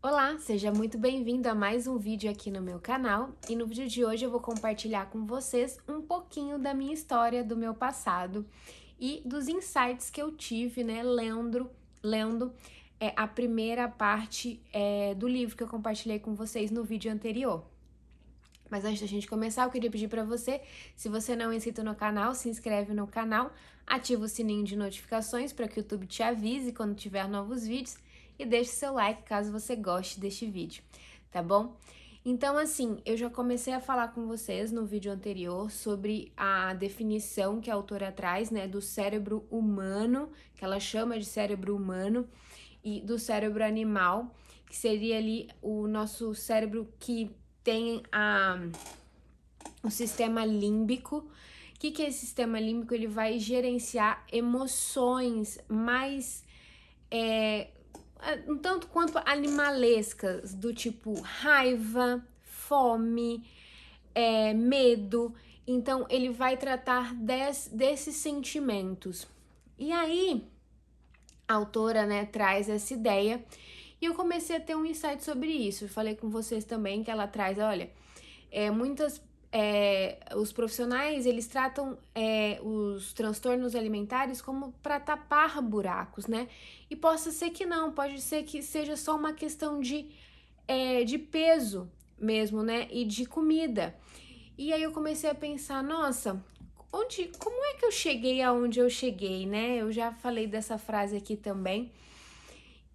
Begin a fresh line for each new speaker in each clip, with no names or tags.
Olá, seja muito bem-vindo a mais um vídeo aqui no meu canal e no vídeo de hoje eu vou compartilhar com vocês um pouquinho da minha história, do meu passado e dos insights que eu tive, né, lendo a primeira parte do livro que eu compartilhei com vocês no vídeo anterior. Mas antes da gente começar, eu queria pedir para você, se você não é inscrito no canal, se inscreve no canal, ativa o sininho de notificações para que o YouTube te avise quando tiver novos vídeos e deixe seu like caso você goste deste vídeo, tá bom? Então, assim, eu já comecei a falar com vocês no vídeo anterior sobre a definição que a autora traz, né, do cérebro humano, que ela chama de cérebro humano, e do cérebro animal, que seria ali o nosso cérebro que tem o sistema límbico. O que é esse sistema límbico? Ele vai gerenciar emoções mais um tanto quanto animalescas, do tipo raiva, fome, medo. Então, ele vai tratar desses sentimentos. E aí, a autora, né, traz essa ideia e eu comecei a ter um insight sobre isso. Eu falei com vocês também que ela traz, olha, os profissionais, eles tratam os transtornos alimentares como para tapar buracos, né? E possa ser que não, pode ser que seja só uma questão de peso mesmo, né? E de comida. E aí eu comecei a pensar, nossa, como é que eu cheguei aonde eu cheguei, né? Eu já falei dessa frase aqui também.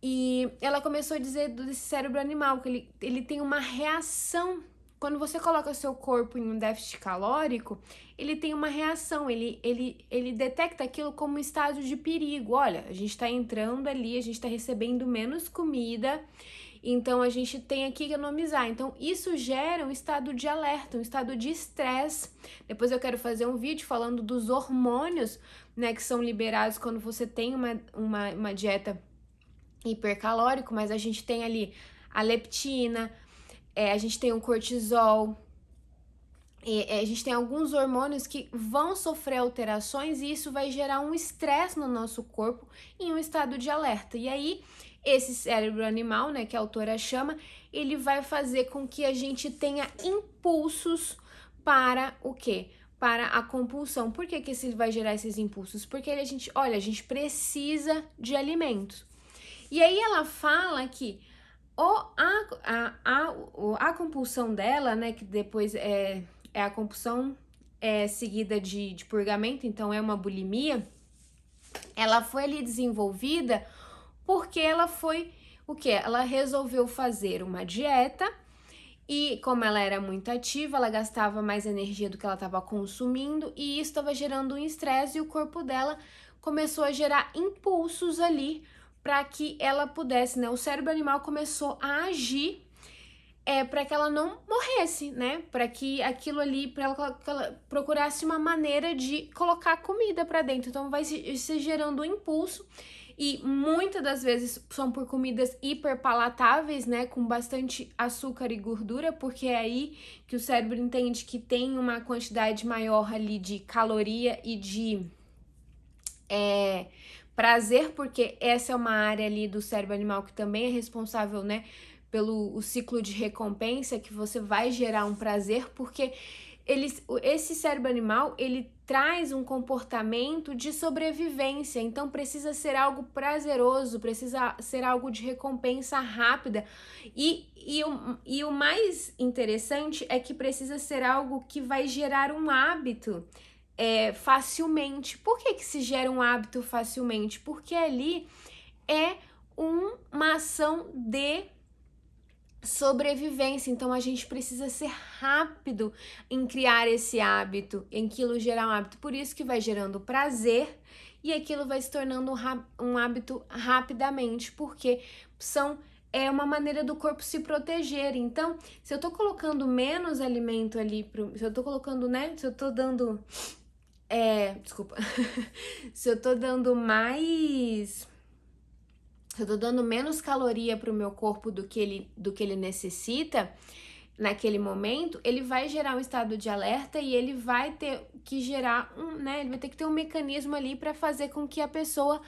E ela começou a dizer desse cérebro animal, que ele tem uma reação. Quando você coloca seu corpo em um déficit calórico, ele tem uma reação, ele detecta aquilo como um estado de perigo. Olha, a gente está entrando ali, a gente está recebendo menos comida, então a gente tem aqui que economizar. Então isso gera um estado de alerta, um estado de estresse. Depois eu quero fazer um vídeo falando dos hormônios, né, que são liberados quando você tem uma dieta hipercalórico, mas a gente tem ali a leptina, a gente tem o cortisol, a gente tem alguns hormônios que vão sofrer alterações e isso vai gerar um estresse no nosso corpo em um estado de alerta. E aí, esse cérebro animal, né, que a autora chama, ele vai fazer com que a gente tenha impulsos para o quê? Para a compulsão. Por que ele vai gerar esses impulsos? Porque a gente precisa de alimentos. E aí ela fala que a compulsão dela, né, que depois é a compulsão seguida de purgamento, então é uma bulimia, ela foi ali desenvolvida porque ela foi o quê? Ela resolveu fazer uma dieta e como ela era muito ativa, ela gastava mais energia do que ela estava consumindo e isso estava gerando um estresse e o corpo dela começou a gerar impulsos ali para que ela pudesse, né? O cérebro animal começou a agir para que ela não morresse, né? Para que aquilo ali, para ela procurasse uma maneira de colocar comida para dentro. Então vai se gerando um impulso e muitas das vezes são por comidas hiperpalatáveis, né, com bastante açúcar e gordura, porque é aí que o cérebro entende que tem uma quantidade maior ali de caloria e de prazer, porque essa é uma área ali do cérebro animal que também é responsável, né, pelo o ciclo de recompensa, que você vai gerar um prazer, porque esse cérebro animal, ele traz um comportamento de sobrevivência, então precisa ser algo prazeroso, precisa ser algo de recompensa rápida, e o mais interessante é que precisa ser algo que vai gerar um hábito facilmente. Por que se gera um hábito facilmente? Porque ali é uma ação de sobrevivência, então a gente precisa ser rápido em criar esse hábito, em aquilo gerar um hábito, por isso que vai gerando prazer e aquilo vai se tornando um hábito rapidamente, porque é uma maneira do corpo se proteger. Então, se eu tô colocando menos alimento ali, se eu tô colocando, né, se eu tô dando desculpa, se eu tô dando mais se eu tô dando menos caloria para o meu corpo do que ele necessita naquele momento, ele vai gerar um estado de alerta e ele vai ter que gerar ele vai ter que ter um mecanismo ali para fazer com que a pessoa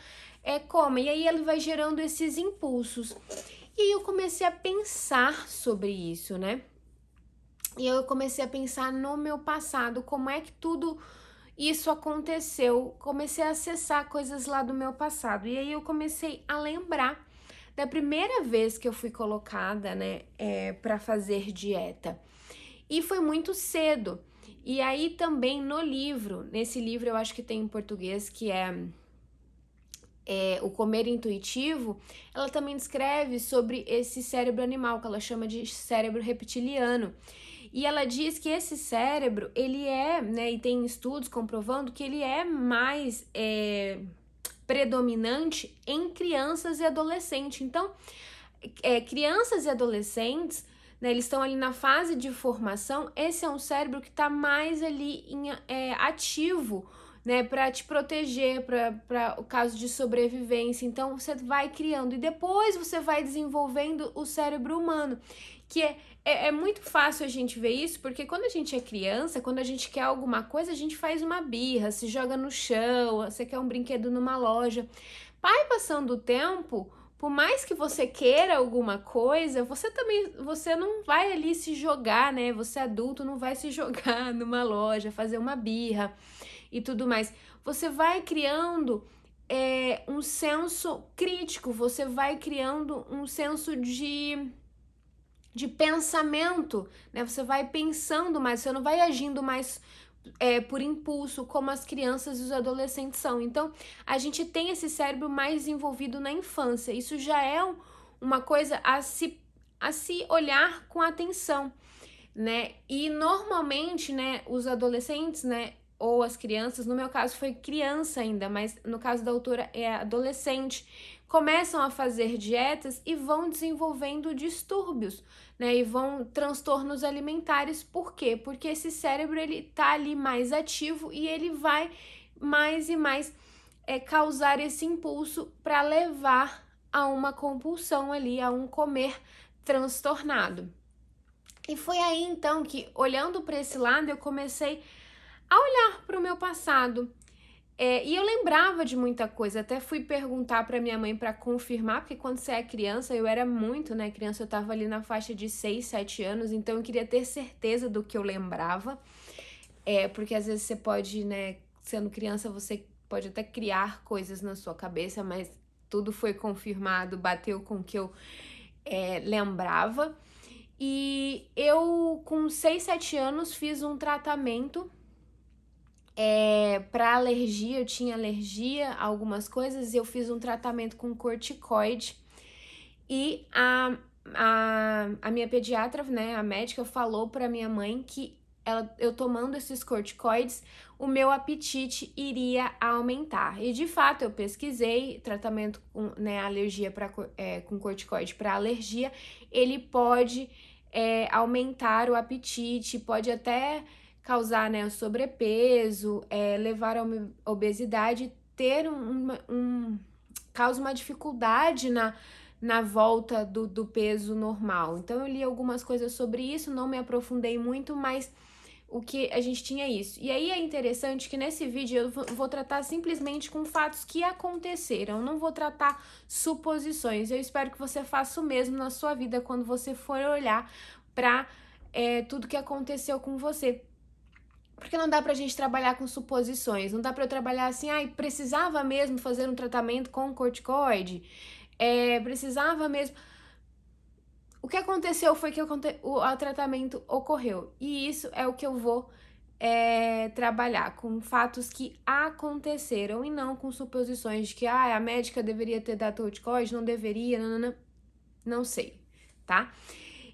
coma. E aí ele vai gerando esses impulsos. E aí eu comecei a pensar sobre isso, né? E eu comecei a pensar no meu passado, como é que tudo isso aconteceu. Comecei a acessar coisas lá do meu passado. E aí eu comecei a lembrar da primeira vez que eu fui colocada, né, para fazer dieta. E foi muito cedo. E aí também no livro, nesse livro eu acho que tem em português, que é O Comer Intuitivo, ela também descreve sobre esse cérebro animal, que ela chama de cérebro reptiliano. E ela diz que esse cérebro, ele né, e tem estudos comprovando que ele é mais predominante em crianças e adolescentes. Então, crianças e adolescentes, né, eles estão ali na fase de formação, esse é um cérebro que está mais ali ativo, né, para te proteger, para o caso de sobrevivência. Então, você vai criando e depois você vai desenvolvendo o cérebro humano, que é muito fácil a gente ver isso, porque quando a gente é criança, quando a gente quer alguma coisa, a gente faz uma birra, se joga no chão, você quer um brinquedo numa loja. Vai passando o tempo, por mais que você queira alguma coisa, você não vai ali se jogar, né? Você adulto não vai se jogar numa loja, fazer uma birra e tudo mais. Você vai criando um senso crítico, você vai criando um senso de pensamento, né? Você vai pensando mais, você não vai agindo mais por impulso, como as crianças e os adolescentes são. Então, a gente tem esse cérebro mais desenvolvido na infância. Isso já é uma coisa a se olhar com atenção, né? E normalmente, né, os adolescentes, né, ou as crianças, no meu caso foi criança ainda, mas no caso da autora é adolescente, começam a fazer dietas e vão desenvolvendo distúrbios, né, e vão transtornos alimentares. Por quê? Porque esse cérebro, ele tá ali mais ativo e ele vai mais e mais causar esse impulso para levar a uma compulsão ali, a um comer transtornado. E foi aí então que, olhando para esse lado, eu comecei a olhar para o meu passado. E eu lembrava de muita coisa, até fui perguntar para minha mãe para confirmar, porque quando você é criança, eu era muito, né, criança, eu tava ali na faixa de 6, 7 anos, então eu queria ter certeza do que eu lembrava, porque às vezes você pode, né, sendo criança, você pode até criar coisas na sua cabeça, mas tudo foi confirmado, bateu com o que eu lembrava. E eu, com 6, 7 anos, fiz um tratamento para alergia. Eu tinha alergia a algumas coisas e eu fiz um tratamento com corticoide. E a minha pediatra, né, a médica, falou para minha mãe que eu tomando esses corticoides, o meu apetite iria aumentar. E de fato, eu pesquisei tratamento com, né, alergia com corticoide para alergia, ele pode aumentar o apetite, pode até causar, né, o sobrepeso, levar a uma obesidade, ter causa uma dificuldade na volta do peso normal. Então eu li algumas coisas sobre isso, não me aprofundei muito, mas o que a gente tinha isso. E aí é interessante que nesse vídeo eu vou tratar simplesmente com fatos que aconteceram, não vou tratar suposições. Eu espero que você faça o mesmo na sua vida quando você for olhar para tudo que aconteceu com você. Porque não dá pra gente trabalhar com suposições, não dá pra eu trabalhar assim, precisava mesmo fazer um tratamento com corticoide, precisava mesmo. O que aconteceu foi que o tratamento ocorreu, e isso é o que eu vou trabalhar, com fatos que aconteceram e não com suposições de que a médica deveria ter dado corticoide, não deveria, não sei, tá?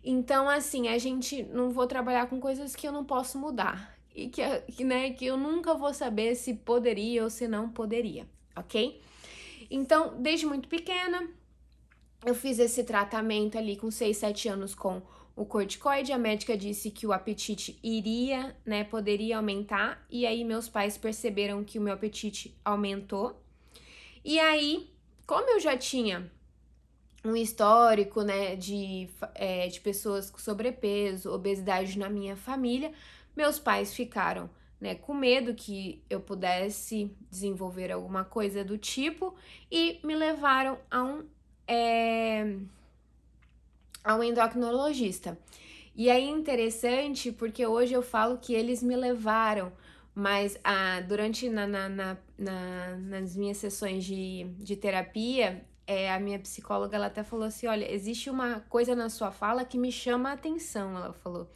Então, assim, a gente não vou trabalhar com coisas que eu não posso mudar e que eu nunca vou saber se poderia ou se não poderia, ok? Então, desde muito pequena, eu fiz esse tratamento ali com 6, 7 anos com o corticoide. A médica disse que o apetite iria, né, poderia aumentar, e aí meus pais perceberam que o meu apetite aumentou. E aí, como eu já tinha um histórico, né, de pessoas com sobrepeso, obesidade na minha família, meus pais ficaram, né, com medo que eu pudesse desenvolver alguma coisa do tipo e me levaram a ao endocrinologista. E aí é interessante porque hoje eu falo que eles me levaram, mas durante nas minhas sessões de terapia, a minha psicóloga ela até falou assim: olha, existe uma coisa na sua fala que me chama a atenção, ela falou.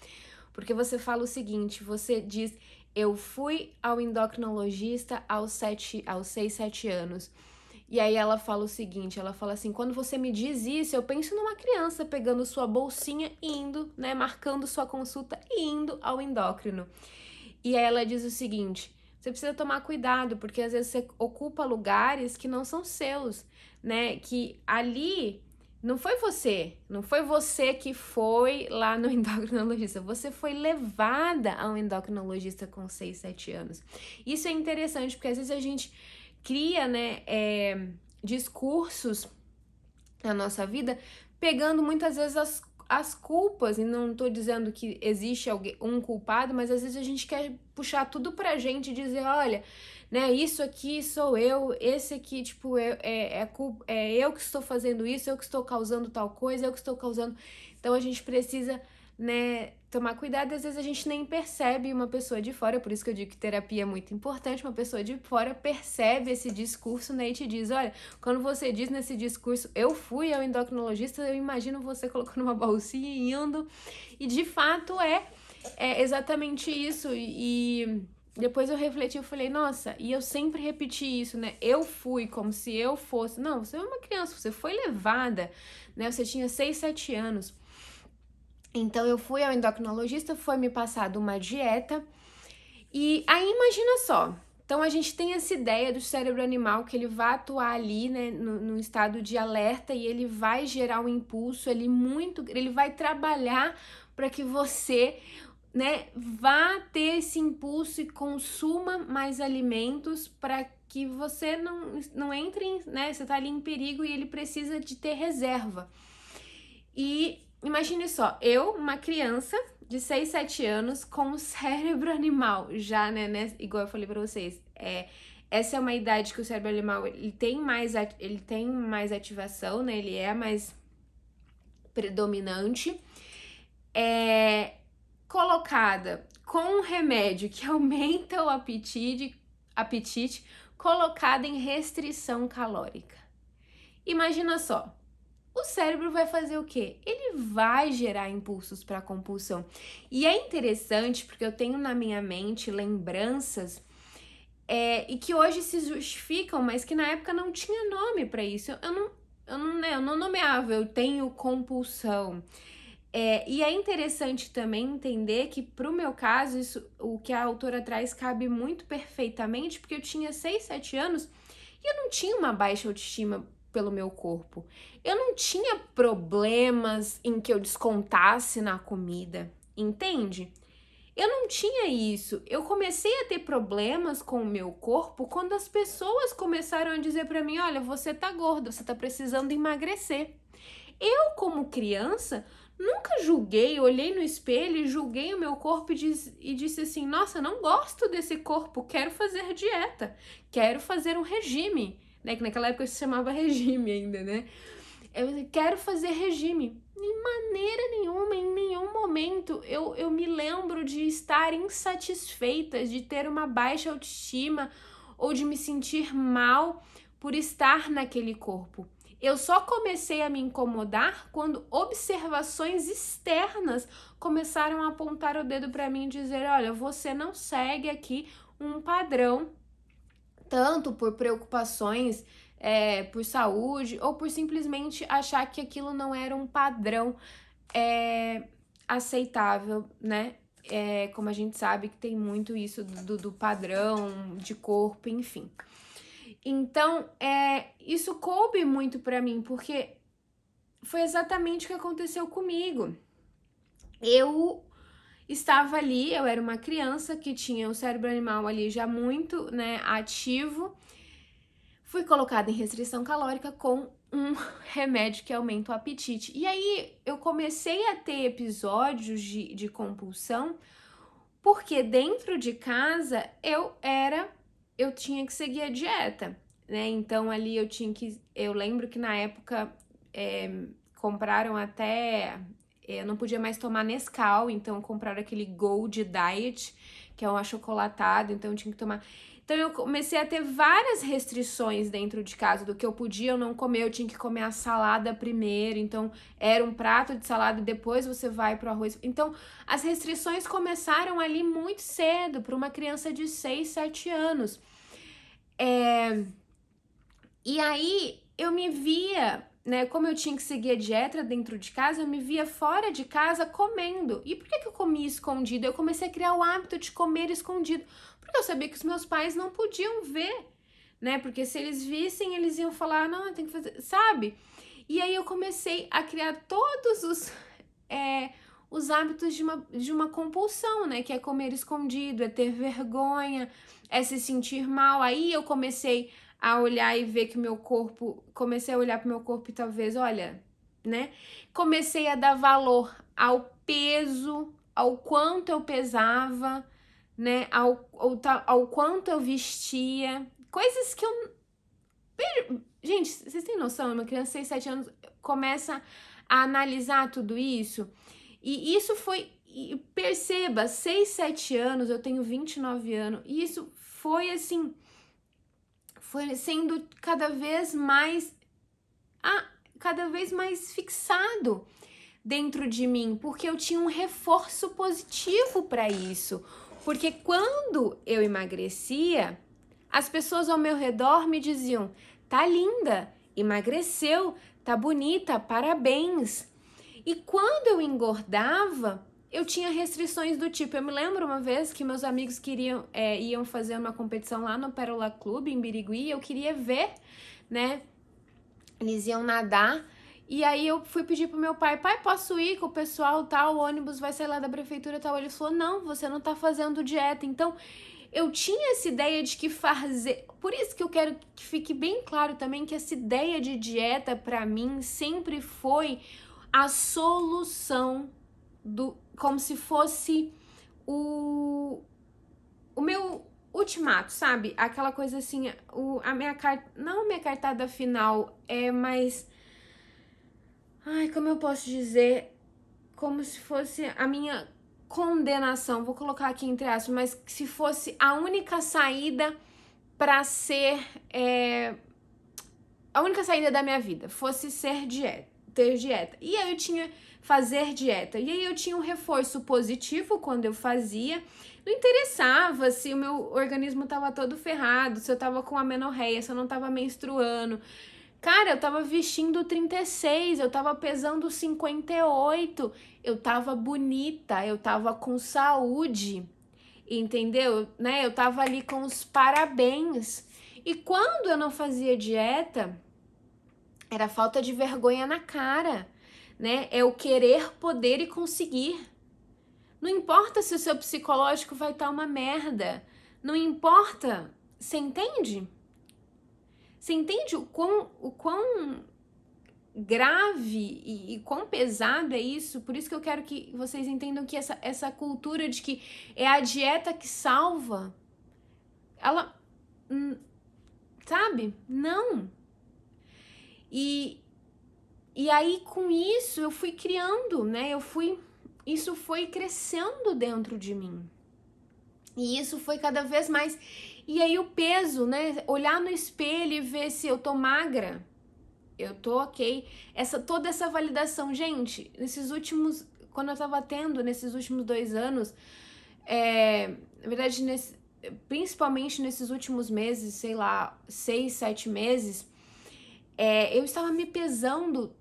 Porque você fala o seguinte, você diz, eu fui ao endocrinologista aos 6, 7 anos. E aí ela fala o seguinte, ela fala assim, quando você me diz isso, eu penso numa criança pegando sua bolsinha e indo, né, marcando sua consulta e indo ao endócrino. E aí ela diz o seguinte, você precisa tomar cuidado, porque às vezes você ocupa lugares que não são seus, né, que ali não foi você que foi lá no endocrinologista, você foi levada ao endocrinologista com 6, 7 anos. Isso é interessante, porque às vezes a gente cria, né, discursos na nossa vida, pegando muitas vezes as culpas, e não tô dizendo que existe um culpado, mas às vezes a gente quer puxar tudo pra gente e dizer, olha, né, isso aqui sou eu, esse aqui, tipo, é eu que estou fazendo isso, eu que estou causando tal coisa, eu que estou causando... Então a gente precisa, né, tomar cuidado, às vezes a gente nem percebe uma pessoa de fora, por isso que eu digo que terapia é muito importante, uma pessoa de fora percebe esse discurso, né, e te diz, olha, quando você diz nesse discurso, eu fui ao endocrinologista, eu imagino você colocando uma bolsinha e indo, e de fato é exatamente isso, e depois eu refleti, eu falei, nossa, e eu sempre repeti isso, né, eu fui como se eu fosse, não, você é uma criança, você foi levada, né, você tinha 6, 7 anos, então eu fui ao endocrinologista, foi me passado uma dieta, e aí imagina só, então a gente tem essa ideia do cérebro animal que ele vai atuar ali, né, no estado de alerta e ele vai gerar um impulso, ele vai trabalhar para que você, né, vá ter esse impulso e consuma mais alimentos para que você não entre, né, você tá ali em perigo e ele precisa de ter reserva. E imagine só, eu, uma criança de 6, 7 anos com o cérebro animal, já, né, igual eu falei pra vocês, essa é uma idade que o cérebro animal, ele tem mais ativação, né, ele é mais predominante, colocada com um remédio que aumenta o apetite colocada em restrição calórica. Imagina só, o cérebro vai fazer o quê? Ele vai gerar impulsos para compulsão. E é interessante porque eu tenho na minha mente lembranças e que hoje se justificam, mas que na época não tinha nome para isso. Eu não nomeava, eu tenho compulsão. E é interessante também entender que, pro meu caso, o que a autora traz cabe muito perfeitamente, porque eu tinha 6, 7 anos e eu não tinha uma baixa autoestima pelo meu corpo. Eu não tinha problemas em que eu descontasse na comida, entende? Eu não tinha isso. Eu comecei a ter problemas com o meu corpo quando as pessoas começaram a dizer pra mim, olha, você tá gorda, você tá precisando emagrecer. Eu, como criança, nunca julguei, olhei no espelho e julguei o meu corpo e disse assim, nossa, não gosto desse corpo, quero fazer dieta, quero fazer um regime, né? Que naquela época se chamava regime ainda, né? Eu quero fazer regime. Em maneira nenhuma, em nenhum momento eu me lembro de estar insatisfeita, de ter uma baixa autoestima ou de me sentir mal por estar naquele corpo. Eu só comecei a me incomodar quando observações externas começaram a apontar o dedo para mim e dizer, olha, você não segue aqui um padrão, tanto por preocupações por saúde ou por simplesmente achar que aquilo não era um padrão aceitável, né? Como a gente sabe que tem muito isso do padrão de corpo, enfim. Então, isso coube muito pra mim, porque foi exatamente o que aconteceu comigo. Eu estava ali, eu era uma criança que tinha o cérebro animal ali já muito, né, ativo. Fui colocada em restrição calórica com um remédio que aumenta o apetite. E aí eu comecei a ter episódios de compulsão, porque dentro de casa eu tinha que seguir a dieta, né? Então ali eu lembro que na época, compraram até... Eu não podia mais tomar Nescau, então compraram aquele Gold Diet, que é um achocolatado, então eu tinha que tomar... Então eu comecei a ter várias restrições dentro de casa, do que eu podia ou não comer, eu tinha que comer a salada primeiro, então era um prato de salada e depois você vai pro arroz. Então as restrições começaram ali muito cedo, para uma criança de 6, 7 anos. E aí eu me via, né, como eu tinha que seguir a dieta dentro de casa, eu me via fora de casa comendo. E por que eu comia escondido? Eu comecei a criar o hábito de comer escondido, porque eu sabia que os meus pais não podiam ver, né? Porque se eles vissem, eles iam falar, não, tem que fazer, sabe? E aí eu comecei a criar todos os hábitos de uma compulsão, né? Que é comer escondido, é ter vergonha, é se sentir mal. Aí eu comecei a olhar e ver que o meu corpo... Comecei a olhar para o meu corpo e talvez, olha, né? Comecei a dar valor ao peso, ao quanto eu pesava, né? Ao quanto eu vestia. Coisas que eu... Gente, vocês têm noção? Uma criança de 6, 7 anos começa a analisar tudo isso. E isso foi... Perceba, 6, 7 anos, eu tenho 29 anos. E isso foi assim... Foi sendo cada vez mais fixado dentro de mim, porque eu tinha um reforço positivo para isso. Porque quando eu emagrecia, as pessoas ao meu redor me diziam: tá linda, emagreceu, tá bonita, parabéns. E quando eu engordava, eu tinha restrições do tipo, eu me lembro uma vez que meus amigos iam fazer uma competição lá no Pérola Clube, em Birigui, eu queria ver, né, eles iam nadar, e aí eu fui pedir pro meu pai, posso ir com o pessoal tal, o ônibus vai sair lá da prefeitura tal, ele falou, não, você não tá fazendo dieta, então eu tinha essa ideia de que fazer, por isso que eu quero que fique bem claro também que essa ideia de dieta pra mim sempre foi a solução como se fosse o meu ultimato, sabe? Aquela coisa assim, a minha carta, não a minha cartada final, mas, ai, como eu posso dizer, como se fosse a minha condenação, vou colocar aqui entre aspas, mas se fosse a única saída para ser, a única saída da minha vida, fosse ter dieta. E aí eu tinha fazer dieta. E aí eu tinha um reforço positivo quando eu fazia. Não interessava se o meu organismo tava todo ferrado, se eu tava com amenorreia, se eu não tava menstruando. Cara, eu tava vestindo 36, eu tava pesando 58, eu tava bonita, eu tava com saúde, entendeu? Né? Eu tava ali com os parabéns. E quando eu não fazia dieta, era falta de vergonha na cara, né? É o querer, poder e conseguir. Não importa se o seu psicológico vai estar uma merda. Não importa. Você entende? Você entende o quão grave e quão pesado é isso? Por isso que eu quero que vocês entendam que essa cultura de que é a dieta que salva, ela... sabe? Não. E aí, com isso, eu fui criando, né? Isso foi crescendo dentro de mim. E isso foi cada vez mais. E aí o peso, né? Olhar no espelho e ver se eu tô magra, eu tô ok. Toda essa validação. Gente, quando eu tava tendo, nesses últimos 2 anos, na verdade, principalmente nesses últimos meses, sei lá, 6, 7 meses, eu estava me pesando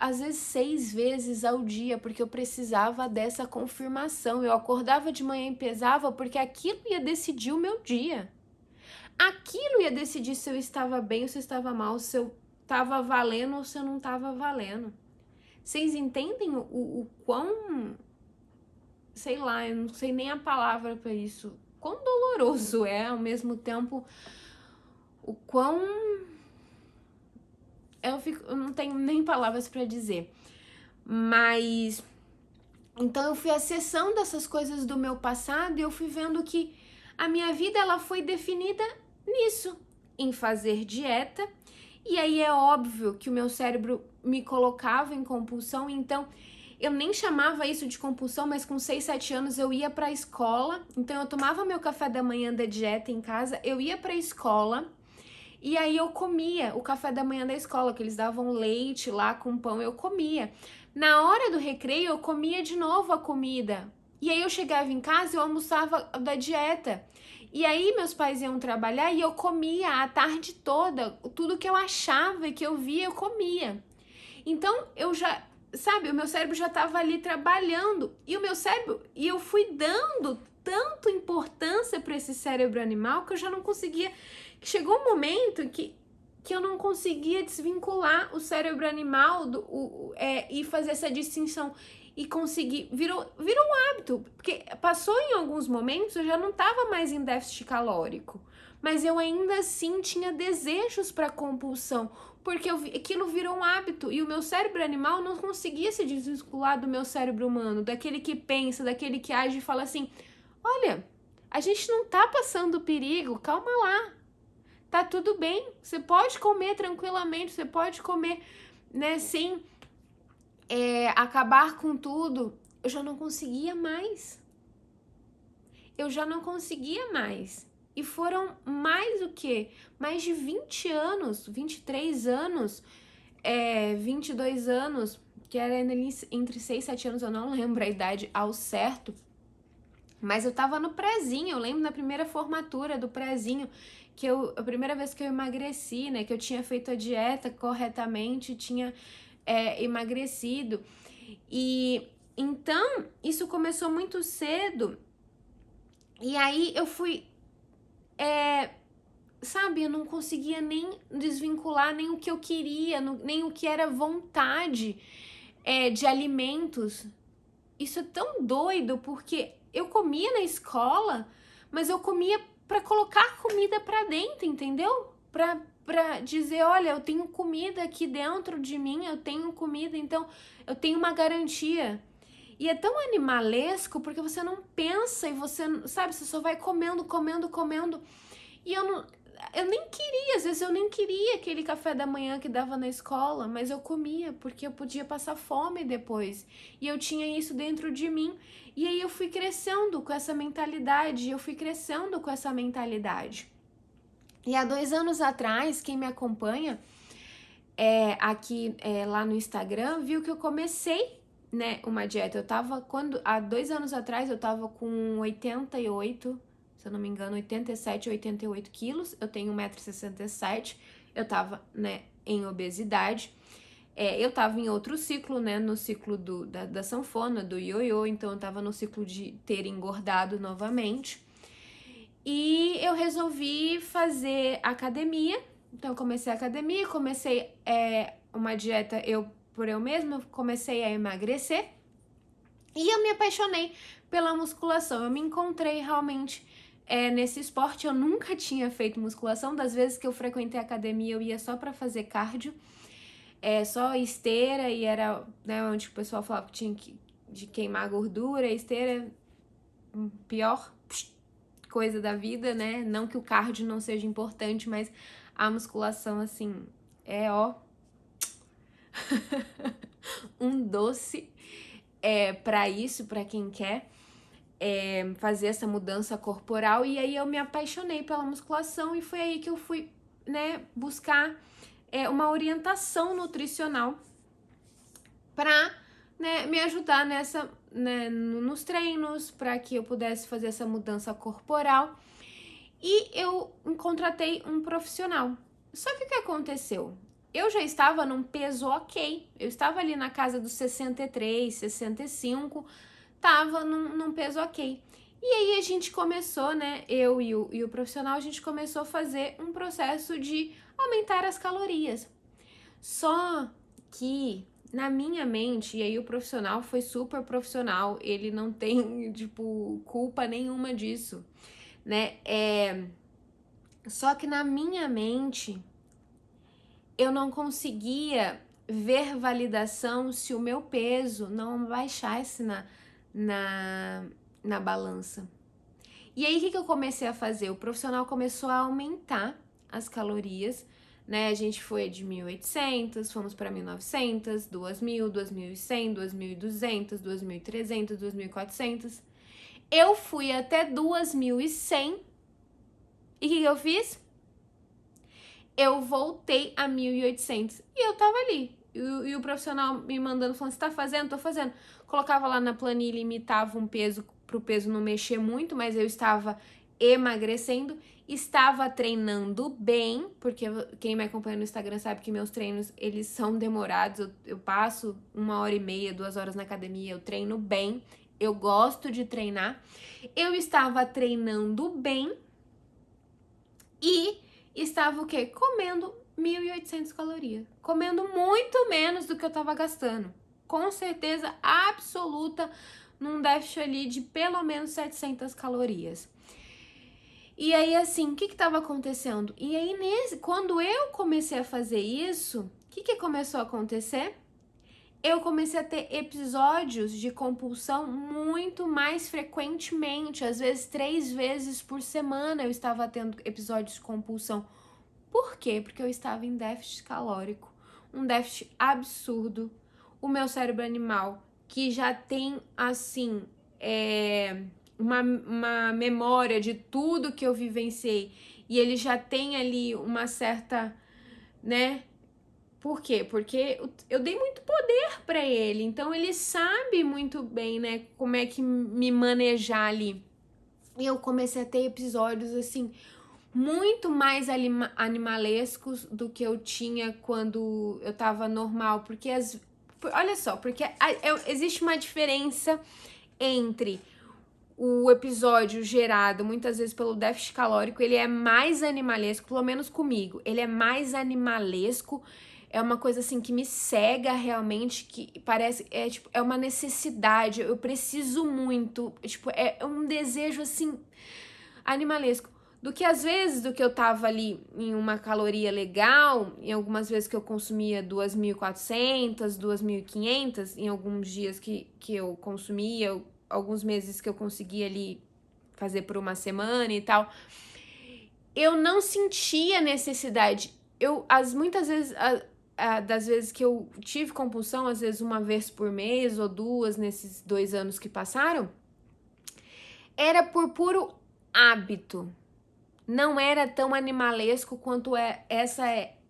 às vezes 6 vezes ao dia, porque eu precisava dessa confirmação. Eu acordava de manhã e pesava, porque aquilo ia decidir o meu dia. Aquilo ia decidir se eu estava bem ou se eu estava mal, se eu estava valendo ou se eu não estava valendo. Vocês entendem o quão... sei lá, eu não sei nem a palavra para isso. Quão doloroso é, ao mesmo tempo, o quão... Eu não tenho nem palavras para dizer. Mas... então eu fui acessando essas coisas do meu passado e eu fui vendo que a minha vida ela foi definida nisso, em fazer dieta. E aí é óbvio que o meu cérebro me colocava em compulsão, então eu nem chamava isso de compulsão, mas com 6, 7 anos eu ia pra escola, então eu tomava meu café da manhã da dieta em casa, eu ia pra escola, e aí eu comia o café da manhã da escola, que eles davam leite lá com pão, eu comia. Na hora do recreio, eu comia de novo a comida. E aí eu chegava em casa e eu almoçava da dieta. E aí meus pais iam trabalhar e eu comia a tarde toda. Tudo que eu achava e que eu via, eu comia. Então eu já, sabe, o meu cérebro já estava ali trabalhando. E o meu cérebro, e eu fui dando tanto importância para esse cérebro animal que eu já não conseguia. Chegou um momento que eu não conseguia desvincular o cérebro animal e fazer essa distinção e conseguir, virou um hábito, porque passou em alguns momentos, eu já não estava mais em déficit calórico, mas eu ainda assim tinha desejos para compulsão, porque aquilo virou um hábito e o meu cérebro animal não conseguia se desvincular do meu cérebro humano, daquele que pensa, daquele que age e fala assim, olha, a gente não tá passando perigo, calma lá. Tá tudo bem, você pode comer tranquilamente, você pode comer, né, sem acabar com tudo. Eu já não conseguia mais. Eu já não conseguia mais. E foram mais o quê? Mais de 20 anos, 23 anos, 22 anos, que era entre 6 e 7 anos, eu não lembro a idade ao certo. Mas eu tava no prézinho, eu lembro na primeira formatura do prézinho, a primeira vez que eu emagreci, né, que eu tinha feito a dieta corretamente, tinha emagrecido. E então, isso começou muito cedo, e aí eu fui, sabe, eu não conseguia nem desvincular nem o que eu queria, nem o que era vontade de alimentos. Isso é tão doido, porque eu comia na escola, mas eu comia para colocar comida para dentro, entendeu? Para dizer, olha, eu tenho comida aqui dentro de mim, eu tenho comida, então eu tenho uma garantia. E é tão animalesco porque você não pensa e você, sabe, você só vai comendo, comendo, comendo. E eu nem queria, às vezes eu nem queria aquele café da manhã que dava na escola, mas eu comia porque eu podia passar fome depois. E eu tinha isso dentro de mim. E aí eu fui crescendo com essa mentalidade, E há 2 anos atrás, quem me acompanha aqui lá no Instagram, viu que eu comecei, né, uma dieta. Há 2 anos atrás, eu tava com 88, se eu não me engano, 87, 88 quilos, eu tenho 1,67 m, eu tava, né, em obesidade, eu tava em outro ciclo, né, no ciclo da sanfona, do ioiô, então eu tava no ciclo de ter engordado novamente, e eu resolvi fazer academia, então eu comecei a academia, comecei uma dieta por eu mesma, comecei a emagrecer, e eu me apaixonei pela musculação, eu me encontrei realmente nesse esporte. Eu nunca tinha feito musculação, das vezes que eu frequentei a academia eu ia só pra fazer cardio, só esteira, e era, né, onde o pessoal falava que tinha de queimar gordura, esteira, pior coisa da vida, né, não que o cardio não seja importante, mas a musculação, assim, um doce pra isso, pra quem quer fazer essa mudança corporal. E aí eu me apaixonei pela musculação e foi aí que eu fui, né, buscar uma orientação nutricional para, né, me ajudar nessa, né, nos treinos, para que eu pudesse fazer essa mudança corporal. E eu contratei um profissional. Só que o que aconteceu? Eu já estava num peso ok, eu estava ali na casa dos 63, 65, tava num peso ok. E aí a gente começou, né, eu e o profissional, a gente começou a fazer um processo de aumentar as calorias. Só que na minha mente, e aí o profissional foi super profissional, ele não tem, tipo, culpa nenhuma disso, né, só que na minha mente, eu não conseguia ver validação se o meu peso não baixasse na balança. E aí, o que eu comecei a fazer? O profissional começou a aumentar as calorias, né? A gente foi de 1.800, fomos para 1.900, 2.000, 2.100, 2.200, 2.300, 2.400. Eu fui até 2.100 e o que eu fiz? Eu voltei a 1.800 e eu tava ali. E o profissional me mandando, falando, você tá fazendo? Tô fazendo. Colocava lá na planilha, imitava um peso, pro peso não mexer muito, mas eu estava emagrecendo, estava treinando bem, porque quem me acompanha no Instagram sabe que meus treinos, eles são demorados, eu passo 1h30, 2 horas na academia, eu treino bem, eu gosto de treinar, eu estava treinando bem e estava o quê? Comendo 1.800 calorias. Comendo muito menos do que eu estava gastando. Com certeza absoluta, num déficit ali de pelo menos 700 calorias. E aí, assim, o que estava acontecendo? E aí, quando eu comecei a fazer isso, o que começou a acontecer? Eu comecei a ter episódios de compulsão muito mais frequentemente, às vezes 3 vezes por semana eu estava tendo episódios de compulsão. Por quê? Porque eu estava em déficit calórico, um déficit absurdo. O meu cérebro animal, que já tem, assim, uma memória de tudo que eu vivenciei, e ele já tem ali uma certa, né? Por quê? Porque eu dei muito poder para ele, então ele sabe muito bem, né, como é que me manejar ali. E eu comecei a ter episódios assim muito mais animalescos do que eu tinha quando eu tava normal, porque olha só, porque existe uma diferença entre o episódio gerado muitas vezes pelo déficit calórico, ele é mais animalesco, pelo menos comigo, ele é mais animalesco, é uma coisa assim que me cega realmente, que parece, tipo, é uma necessidade, eu preciso muito, tipo, é um desejo assim, animalesco. Do que às vezes, do que eu tava ali em uma caloria legal, em algumas vezes que eu consumia 2.400, 2.500, em alguns dias que eu consumia, alguns meses que eu conseguia ali fazer por uma semana e tal, eu não sentia necessidade. Muitas vezes, das vezes que eu tive compulsão, às vezes uma vez por mês ou duas nesses 2 anos que passaram, era por puro hábito. Não era tão animalesco quanto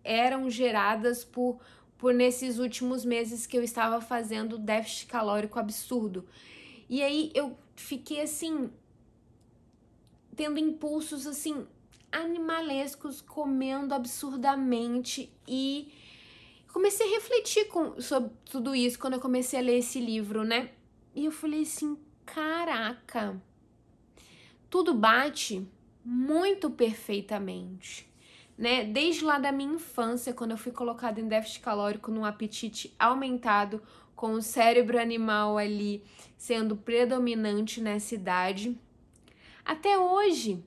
eram geradas por nesses últimos meses que eu estava fazendo déficit calórico absurdo. E aí eu fiquei assim, tendo impulsos assim, animalescos, comendo absurdamente, e comecei a refletir sobre tudo isso quando eu comecei a ler esse livro, né? E eu falei assim, caraca, tudo bate muito perfeitamente, né? Desde lá da minha infância, quando eu fui colocada em déficit calórico, num apetite aumentado, com o cérebro animal ali sendo predominante nessa idade, até hoje,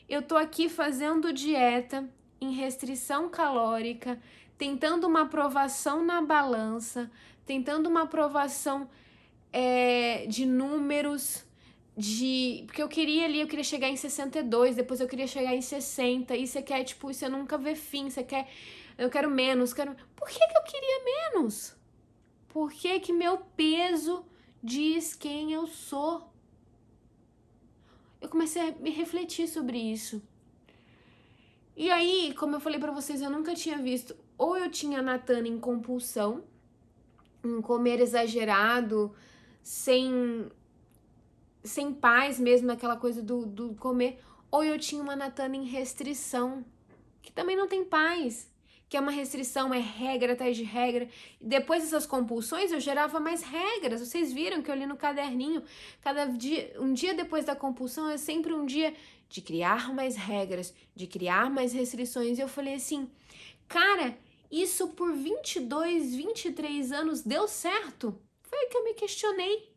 eu tô aqui fazendo dieta, em restrição calórica, tentando uma aprovação na balança, tentando uma aprovação de números, porque eu queria chegar em 62, depois eu queria chegar em 60, e você quer, tipo, você nunca vê fim, eu quero menos, Por que eu queria menos? Por que meu peso diz quem eu sou? Eu comecei a me refletir sobre isso. E aí, como eu falei pra vocês, eu nunca tinha visto, ou eu tinha Natana em compulsão, em comer exagerado, sem paz mesmo, aquela coisa do comer, ou eu tinha uma Natana em restrição, que também não tem paz, que é uma restrição, é regra atrás de regra. Depois dessas compulsões, eu gerava mais regras. Vocês viram que eu li no caderninho, cada dia, um dia depois da compulsão é sempre um dia de criar mais regras, de criar mais restrições. E eu falei assim, cara, isso por 22, 23 anos deu certo? Foi aí que eu me questionei.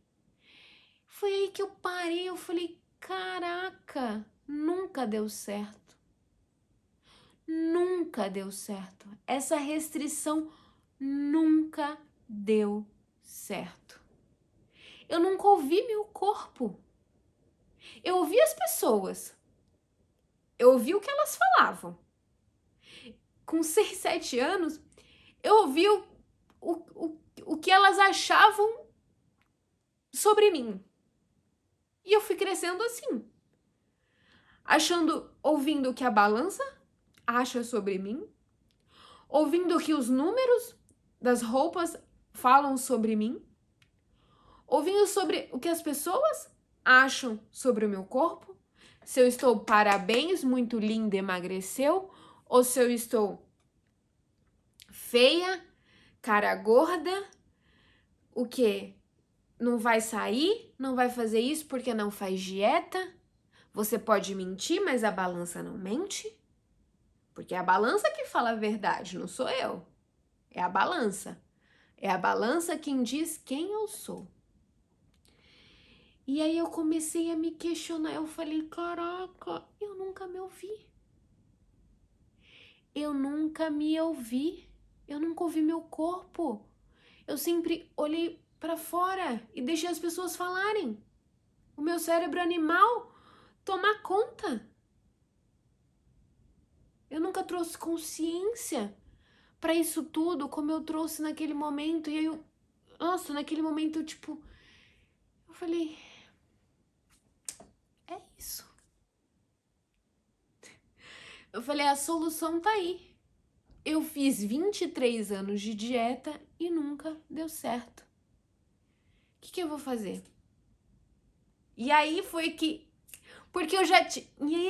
Foi aí que eu parei, eu falei, caraca, nunca deu certo. Nunca deu certo. Essa restrição nunca deu certo. Eu nunca ouvi meu corpo. Eu ouvi as pessoas. Eu ouvi o que elas falavam. com 6, 7 anos, eu ouvi o que elas achavam sobre mim. E eu fui crescendo assim, ouvindo o que a balança acha sobre mim, ouvindo o que os números das roupas falam sobre mim, ouvindo sobre o que as pessoas acham sobre o meu corpo, se eu estou parabéns, muito linda, emagreceu, ou se eu estou feia, cara gorda, o quê? Não vai sair, não vai fazer isso porque não faz dieta. Você pode mentir, mas a balança não mente. Porque é a balança que fala a verdade, não sou eu. É a balança. É a balança quem diz quem eu sou. E aí eu comecei a me questionar. Eu falei, caraca, eu nunca me ouvi. Eu nunca me ouvi. Eu nunca ouvi meu corpo. Eu sempre olhei para fora e deixei as pessoas falarem. O meu cérebro animal tomar conta. Eu nunca trouxe consciência para isso tudo como eu trouxe naquele momento. E aí nossa, naquele momento eu falei, é isso. Eu falei, a solução tá aí. Eu fiz 23 anos de dieta e nunca deu certo. O que eu vou fazer? E aí foi que... Porque eu já... E aí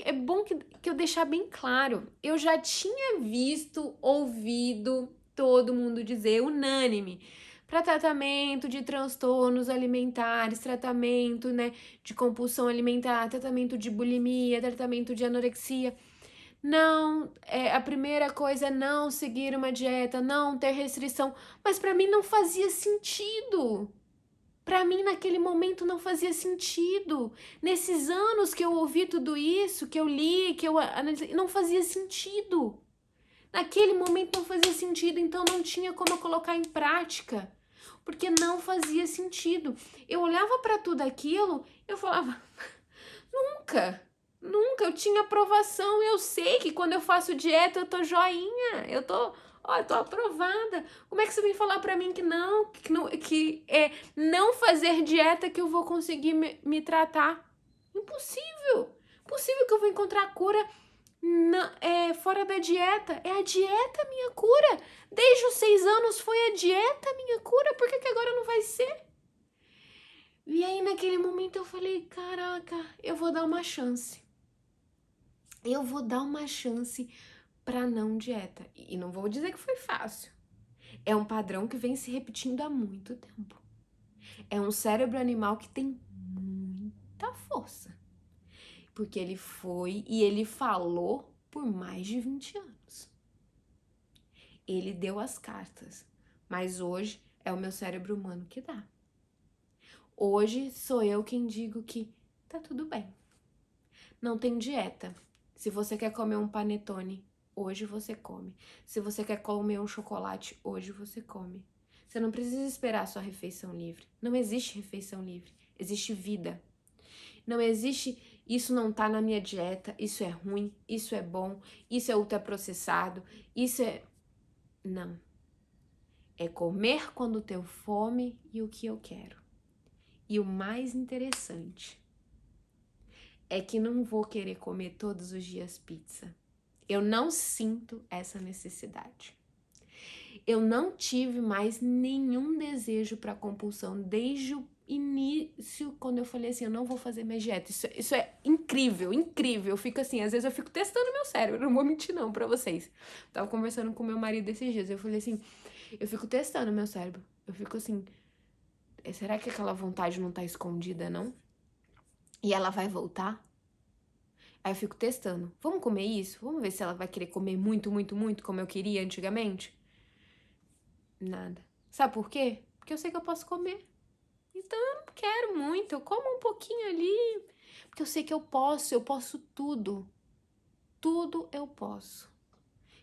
é bom que eu deixar bem claro. Eu já tinha visto, ouvido todo mundo dizer, unânime, para tratamento de transtornos alimentares, tratamento, né, de compulsão alimentar, tratamento de bulimia, tratamento de anorexia. Não, a primeira coisa é não seguir uma dieta, não ter restrição, mas para mim não fazia sentido. Para mim naquele momento não fazia sentido. Nesses anos que eu ouvi tudo isso, que eu li, que eu analisei, não fazia sentido. Naquele momento não fazia sentido, então não tinha como eu colocar em prática, porque não fazia sentido. Eu olhava para tudo aquilo, eu falava, nunca. Nunca, eu tinha aprovação, eu sei que quando eu faço dieta eu tô joinha, eu tô aprovada. Como é que você vem falar pra mim que é não fazer dieta que eu vou conseguir me tratar? Impossível. Impossível que eu vou encontrar cura fora da dieta. É a dieta minha cura. Desde os 6 anos foi a dieta minha cura, por que agora não vai ser? E aí naquele momento eu falei, caraca, eu vou dar uma chance. Eu vou dar uma chance para não dieta. E não vou dizer que foi fácil. É um padrão que vem se repetindo há muito tempo. É um cérebro animal que tem muita força. Porque ele foi e ele falou por mais de 20 anos. Ele deu as cartas. Mas hoje é o meu cérebro humano que dá. Hoje sou eu quem digo que tá tudo bem. Não tem dieta. Se você quer comer um panetone, hoje você come. Se você quer comer um chocolate, hoje você come. Você não precisa esperar a sua refeição livre. Não existe refeição livre. Existe vida. Não existe, isso não tá na minha dieta, isso é ruim, isso é bom, isso é ultraprocessado, isso é... Não. É comer quando tenho fome e o que eu quero. E o mais interessante é que não vou querer comer todos os dias pizza. Eu não sinto essa necessidade. Eu não tive mais nenhum desejo para compulsão desde o início, quando eu falei assim, eu não vou fazer mais dieta. Isso é incrível, incrível. Eu fico assim, às vezes eu fico testando meu cérebro, não vou mentir não pra vocês. Tava conversando com meu marido esses dias, eu falei assim, eu fico testando meu cérebro. Eu fico assim, será que aquela vontade não tá escondida, não? E ela vai voltar? Aí eu fico testando. Vamos comer isso? Vamos ver se ela vai querer comer muito, muito, muito, como eu queria antigamente? Nada. Sabe por quê? Porque eu sei que eu posso comer. Então eu não quero muito, eu como um pouquinho ali. Porque eu sei que eu posso tudo. Tudo eu posso.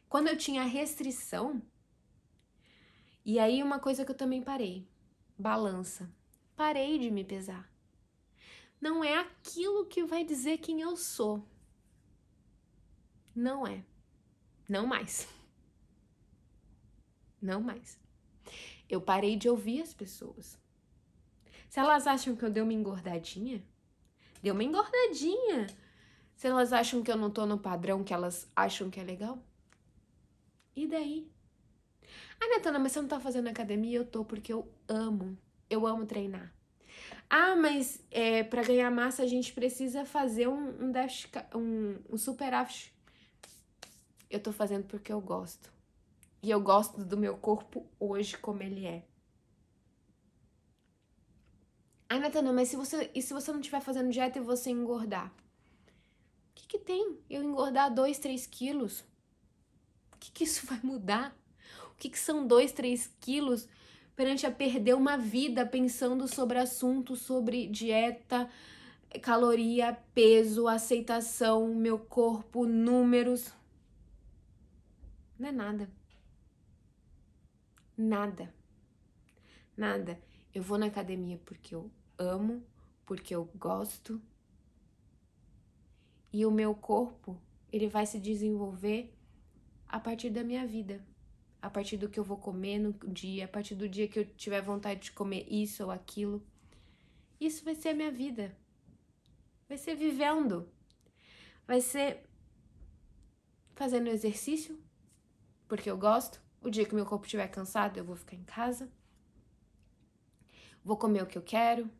Quando eu tinha restrição, e aí uma coisa que eu também parei, balança. Parei de me pesar. Não é aquilo que vai dizer quem eu sou. Não é. Não mais. Não mais. Eu parei de ouvir as pessoas. Se elas acham que eu dei uma engordadinha, deu uma engordadinha. Se elas acham que eu não tô no padrão que elas acham que é legal, e daí? Ah, Natana, mas você não tá fazendo academia? Eu tô, porque eu amo. Eu amo treinar. Ah, mas pra ganhar massa a gente precisa fazer um déficit, um superávit. Eu tô fazendo porque eu gosto. E eu gosto do meu corpo hoje como ele é. Ah, Natana, mas e se você não estiver fazendo dieta e você engordar? O que tem eu engordar 2, 3 quilos? O que isso vai mudar? O que são 2, 3 quilos perante a perder uma vida pensando sobre assuntos, sobre dieta, caloria, peso, aceitação, meu corpo, números? Não é nada. Nada. Nada. Eu vou na academia porque eu amo, porque eu gosto. E o meu corpo, ele vai se desenvolver a partir da minha vida. A partir do que eu vou comer no dia, a partir do dia que eu tiver vontade de comer isso ou aquilo. Isso vai ser a minha vida. Vai ser vivendo. Vai ser fazendo exercício, porque eu gosto. O dia que meu corpo estiver cansado, eu vou ficar em casa. Vou comer o que eu quero.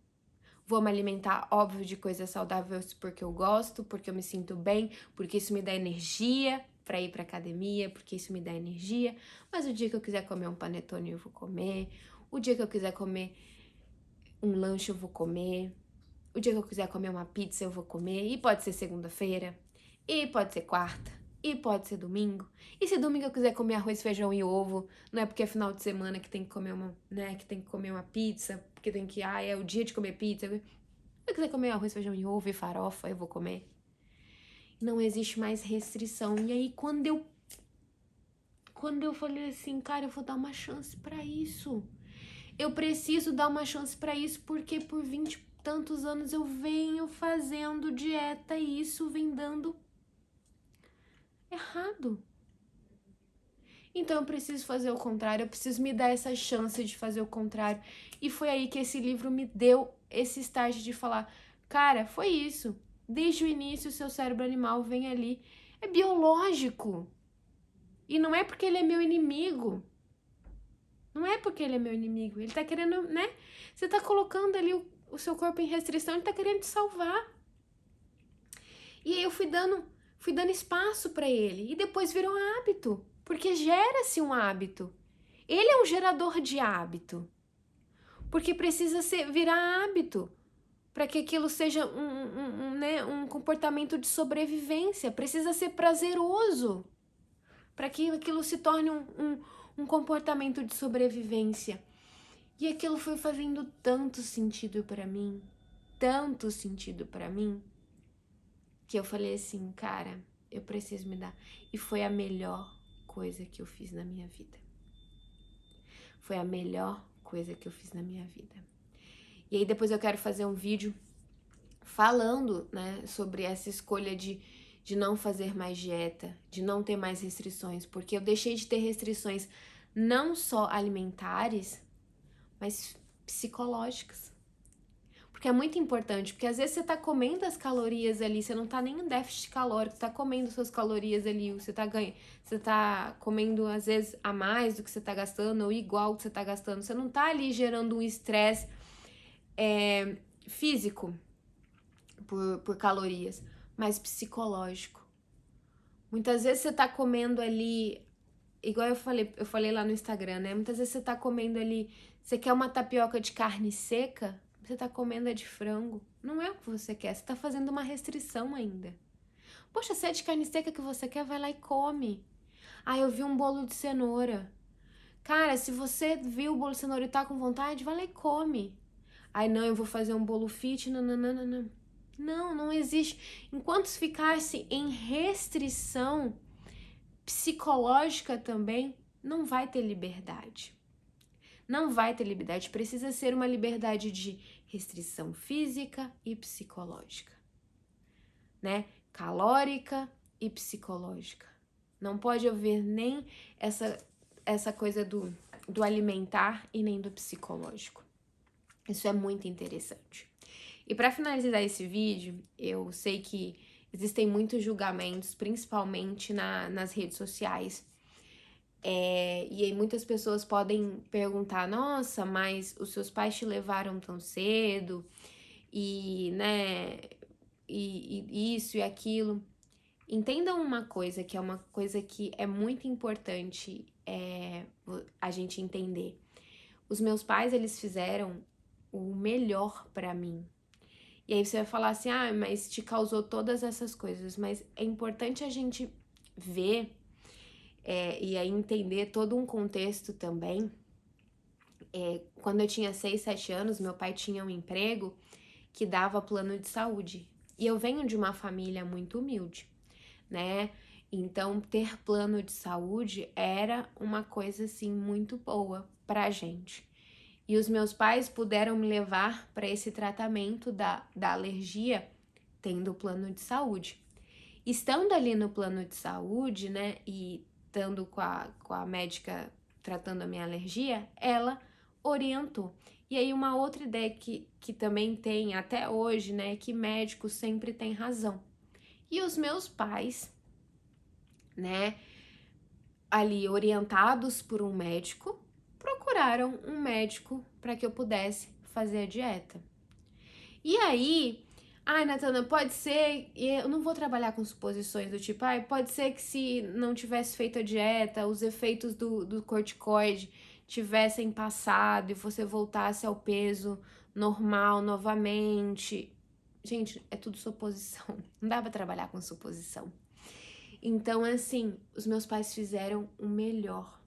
Vou me alimentar, óbvio, de coisas saudáveis porque eu gosto, porque eu me sinto bem, porque isso me dá energia pra ir pra academia, porque isso me dá energia. Mas o dia que eu quiser comer um panetone, eu vou comer. O dia que eu quiser comer um lanche, eu vou comer. O dia que eu quiser comer uma pizza, eu vou comer. E pode ser segunda-feira, e pode ser quarta, e pode ser domingo. E se domingo eu quiser comer arroz, feijão e ovo, não é porque é final de semana que tem que comer uma pizza, porque tem que, é o dia de comer pizza. Se eu quiser comer arroz, feijão e ovo e farofa, eu vou comer. Não existe mais restrição. E aí, quando eu falei assim, cara, eu vou dar uma chance pra isso. Eu preciso dar uma chance pra isso, porque por 20 e tantos anos eu venho fazendo dieta e isso vem dando errado. Então eu preciso fazer o contrário, eu preciso me dar essa chance de fazer o contrário. E foi aí que esse livro me deu esse estágio de falar, cara, foi isso. Desde o início, o seu cérebro animal vem ali. É biológico. E não é porque ele é meu inimigo. Não é porque ele é meu inimigo. Ele tá querendo, né? Você tá colocando ali o seu corpo em restrição, ele tá querendo te salvar. E aí eu fui dando espaço pra ele. E depois virou hábito. Porque gera-se um hábito. Ele é um gerador de hábito. Porque precisa virar hábito. Para que aquilo seja um comportamento de sobrevivência. Precisa ser prazeroso. Para que aquilo se torne um comportamento de sobrevivência. E aquilo foi fazendo tanto sentido para mim, que eu falei assim, cara, eu preciso me dar. E foi a melhor coisa que eu fiz na minha vida. Foi a melhor coisa que eu fiz na minha vida. E aí depois eu quero fazer um vídeo falando, né, sobre essa escolha de não fazer mais dieta, de não ter mais restrições, porque eu deixei de ter restrições não só alimentares, mas psicológicas. Porque é muito importante, porque às vezes você tá comendo as calorias ali, você não tá nem em déficit calórico, você tá comendo suas calorias ali, você tá comendo às vezes a mais do que você tá gastando, ou igual que você tá gastando, você não tá ali gerando um estresse físico por calorias, mas psicológico. Muitas vezes você tá comendo ali, igual eu falei lá no Instagram, né? Muitas vezes você tá comendo ali, você quer uma tapioca de carne seca, você tá comendo a de frango. Não é o que você quer, você tá fazendo uma restrição ainda. Poxa, se é de carne seca que você quer, vai lá e come. Ah, eu vi um bolo de cenoura. Cara, se você viu o bolo de cenoura e tá com vontade, vai lá e come. Ai, não, eu vou fazer um bolo fit, não. Não, não existe. Enquanto ficar-se em restrição psicológica também, não vai ter liberdade. Não vai ter liberdade. Precisa ser uma liberdade de restrição física e psicológica, né? Calórica e psicológica. Não pode haver nem essa coisa do alimentar e nem do psicológico. Isso é muito interessante. E para finalizar esse vídeo, eu sei que existem muitos julgamentos, principalmente nas redes sociais. E aí muitas pessoas podem perguntar, nossa, mas os seus pais te levaram tão cedo, e, né, e isso e aquilo. Entendam uma coisa, que é uma coisa que é muito importante a gente entender. Os meus pais, eles fizeram o melhor pra mim. E aí você vai falar assim, ah, mas te causou todas essas coisas. Mas é importante a gente ver e aí entender todo um contexto também. Quando eu tinha 6, 7 anos, meu pai tinha um emprego que dava plano de saúde. E eu venho de uma família muito humilde, né? Então, ter plano de saúde era uma coisa, assim, muito boa pra gente. E os meus pais puderam me levar para esse tratamento da alergia tendo o plano de saúde. Estando ali no plano de saúde, né, e estando com a médica tratando a minha alergia, ela orientou. E aí uma outra ideia que também tem até hoje, né, é que médico sempre tem razão. E os meus pais, né, ali orientados por um médico, procuraram um médico para que eu pudesse fazer a dieta. E aí, ai, Natana, pode ser, eu não vou trabalhar com suposições do tipo, ai, pode ser que se não tivesse feito a dieta, os efeitos do corticoide tivessem passado e você voltasse ao peso normal novamente. Gente, é tudo suposição. Não dá pra trabalhar com suposição. Então, assim, os meus pais fizeram o melhor.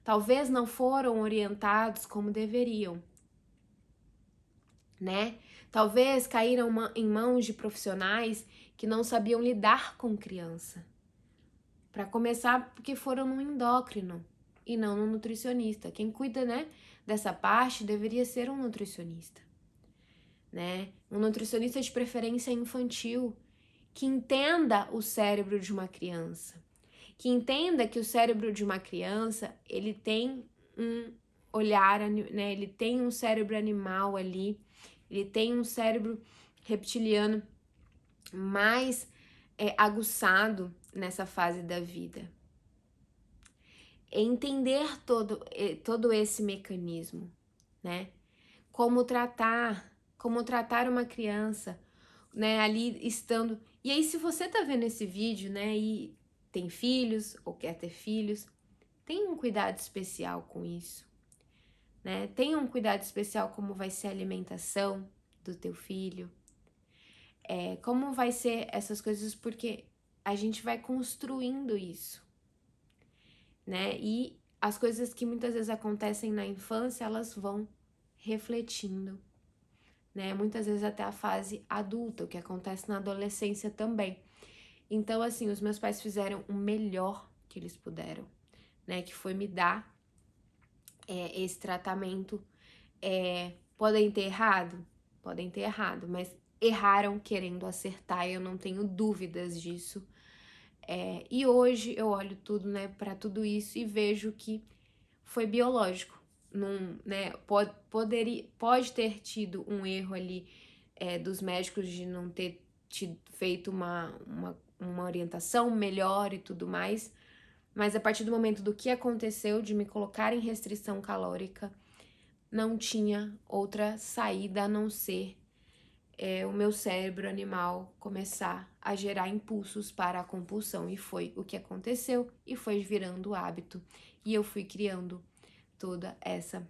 Talvez não foram orientados como deveriam, né? Talvez caíram em mãos de profissionais que não sabiam lidar com criança. Para começar, porque foram no endócrino e não no nutricionista. Quem cuida, né, dessa parte deveria ser um nutricionista, né? Um nutricionista de preferência infantil, que entenda o cérebro de uma criança, que entenda que o cérebro de uma criança, ele tem um olhar, né? Ele tem um cérebro animal ali, ele tem um cérebro reptiliano mais aguçado nessa fase da vida. Entender todo esse mecanismo, né? Como tratar uma criança, né? Ali estando. E aí, se você tá vendo esse vídeo, né? E tem filhos ou quer ter filhos, tenha um cuidado especial com isso, né? Tenha um cuidado especial como vai ser a alimentação do teu filho, como vai ser essas coisas, porque a gente vai construindo isso, né? E as coisas que muitas vezes acontecem na infância, elas vão refletindo, né? Muitas vezes até a fase adulta, o que acontece na adolescência também. Então, assim, os meus pais fizeram o melhor que eles puderam, né? Que foi me dar esse tratamento. Podem ter errado? Podem ter errado, mas erraram querendo acertar, e eu não tenho dúvidas disso. E hoje eu olho tudo, né, para tudo isso e vejo que foi biológico. Não, né, pode ter tido um erro ali dos médicos de não ter feito uma orientação melhor e tudo mais, mas a partir do momento do que aconteceu, de me colocar em restrição calórica, não tinha outra saída a não ser o meu cérebro animal começar a gerar impulsos para a compulsão. E foi o que aconteceu e foi virando hábito. E eu fui criando toda essa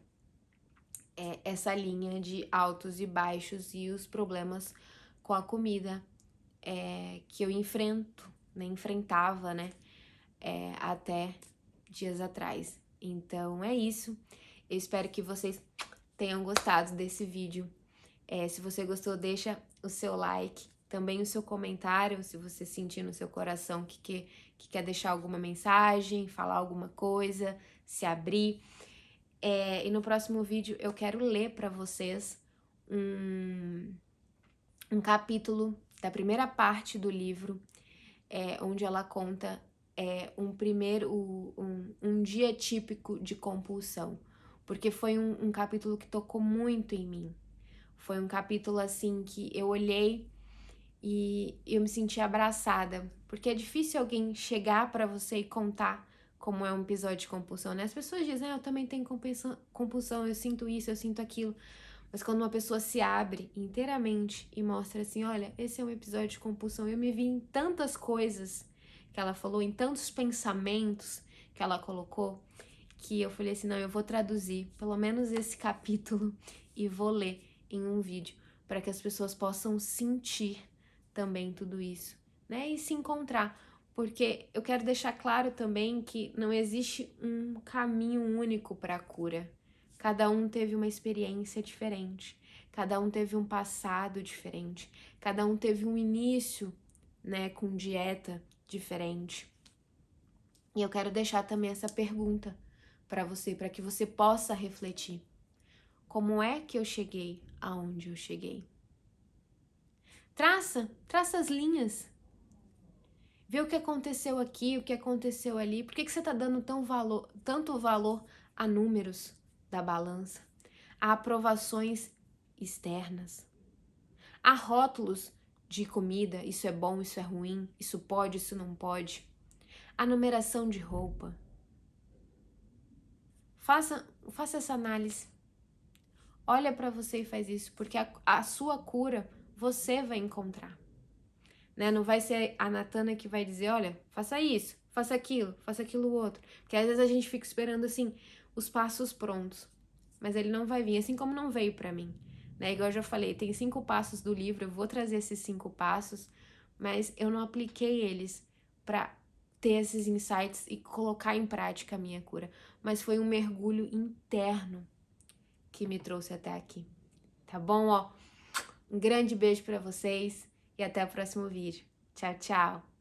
linha de altos e baixos e os problemas com a comida que eu enfrentava, né, até dias atrás. Então é isso. Eu espero que vocês tenham gostado desse vídeo. Se você gostou, deixa o seu like, também o seu comentário, se você sentir no seu coração que quer deixar alguma mensagem, falar alguma coisa, se abrir. E no próximo vídeo eu quero ler para vocês um capítulo da primeira parte do livro, onde ela conta um dia típico de compulsão, porque foi um capítulo que tocou muito em mim. Foi um capítulo assim que eu olhei e eu me senti abraçada, porque é difícil alguém chegar pra você e contar como é um episódio de compulsão, né? As pessoas dizem, eu também tenho compulsão, eu sinto isso, eu sinto aquilo. Mas quando uma pessoa se abre inteiramente e mostra assim, olha, esse é um episódio de compulsão, eu me vi em tantas coisas que ela falou, em tantos pensamentos que ela colocou, que eu falei assim, não, eu vou traduzir pelo menos esse capítulo e vou ler em um vídeo, para que as pessoas possam sentir também tudo isso, né? E se encontrar. Porque eu quero deixar claro também que não existe um caminho único para a cura. Cada um teve uma experiência diferente, cada um teve um passado diferente, cada um teve um início, né, com dieta diferente. E eu quero deixar também essa pergunta para você, para que você possa refletir. Como é que eu cheguei aonde eu cheguei? Traça as linhas. Vê o que aconteceu aqui, o que aconteceu ali. Por que você está dando tanto valor a números da balança, a aprovações externas, a rótulos de comida, isso é bom, isso é ruim, isso pode, isso não pode, a numeração de roupa. Faça essa análise. Olha para você e faz isso, porque a sua cura você vai encontrar. Né? Não vai ser a Natana que vai dizer, olha, faça isso, faça aquilo outro. Porque às vezes a gente fica esperando, assim, os passos prontos. Mas ele não vai vir, assim como não veio pra mim. Né? Igual eu já falei, tem 5 passos do livro, eu vou trazer esses 5 passos, mas eu não apliquei eles pra ter esses insights e colocar em prática a minha cura. Mas foi um mergulho interno que me trouxe até aqui. Tá bom? Ó, um grande beijo pra vocês e até o próximo vídeo. Tchau, tchau!